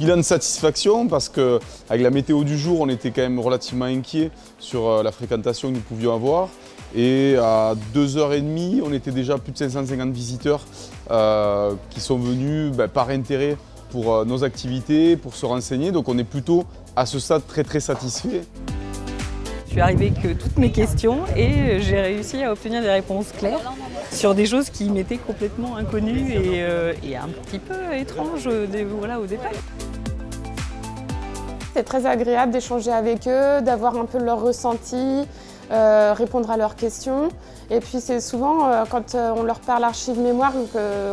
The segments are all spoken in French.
Bilan de satisfaction parce qu'avec la météo du jour, on était quand même relativement inquiet sur la fréquentation que nous pouvions avoir. Et à 2h30, on était déjà plus de 550 visiteurs qui sont venus par intérêt pour nos activités, pour se renseigner. Donc on est plutôt à ce stade très satisfait. Je suis arrivée avec toutes mes questions et j'ai réussi à obtenir des réponses claires sur des choses qui m'étaient complètement inconnues et un petit peu étranges au départ. C'est très agréable d'échanger avec eux, d'avoir un peu leur ressenti, répondre à leurs questions. Et puis c'est souvent, quand on leur parle archives mémoire,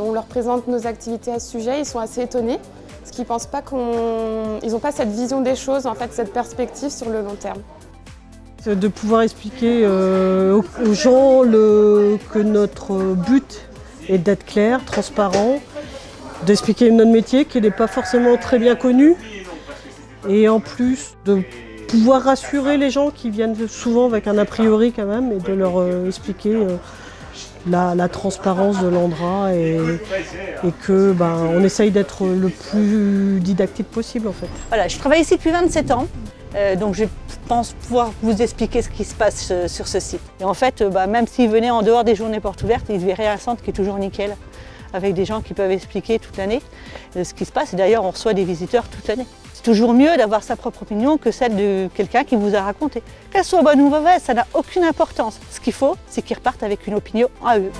on leur présente nos activités à ce sujet, ils sont assez étonnés. Parce qu'ils pensent pas ils n'ont pas cette vision des choses, en fait, cette perspective sur le long terme. De pouvoir expliquer aux gens que notre but est d'être clair, transparent, d'expliquer notre métier qui n'est pas forcément très bien connu et en plus de pouvoir rassurer les gens qui viennent souvent avec un a priori quand même et de leur expliquer la transparence de l'Andra et que on essaye d'être le plus didactique possible en fait. Voilà, je travaille ici depuis 27 ans, donc je pense pouvoir vous expliquer ce qui se passe sur ce site. Et en fait, même s'ils venaient en dehors des journées portes ouvertes, ils verraient un centre qui est toujours nickel, avec des gens qui peuvent expliquer toute l'année ce qui se passe. Et d'ailleurs, on reçoit des visiteurs toute l'année. C'est toujours mieux d'avoir sa propre opinion que celle de quelqu'un qui vous a raconté. Qu'elle soit bonne ou mauvaise, ça n'a aucune importance. Ce qu'il faut, c'est qu'ils repartent avec une opinion à eux.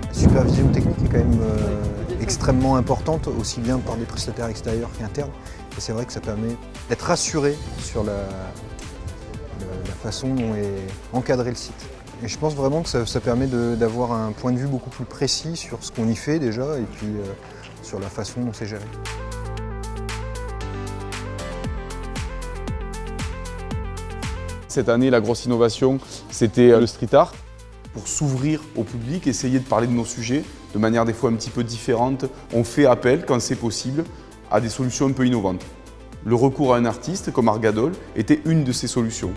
La supervision technique est quand même extrêmement importante, aussi bien par des prestataires extérieurs qu'internes. Et c'est vrai que ça permet d'être rassuré sur la façon dont est encadré le site. Et je pense vraiment que ça permet d'avoir un point de vue beaucoup plus précis sur ce qu'on y fait déjà et puis sur la façon dont c'est géré. Cette année, la grosse innovation, c'était le street art. Pour s'ouvrir au public, essayer de parler de nos sujets de manière des fois un petit peu différente. On fait appel, quand c'est possible, à des solutions un peu innovantes. Le recours à un artiste comme Argadol était une de ces solutions.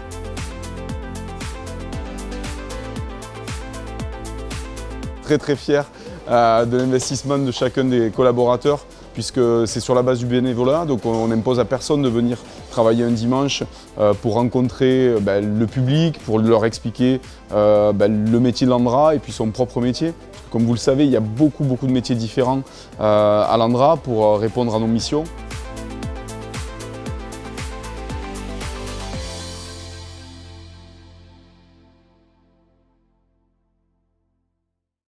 Très fier de l'investissement de chacun des collaborateurs puisque c'est sur la base du bénévolat, donc on n'impose à personne de venir travailler un dimanche pour rencontrer le public, pour leur expliquer le métier de l'Andra et puis son propre métier. Comme vous le savez, il y a beaucoup de métiers différents à l'Andra pour répondre à nos missions.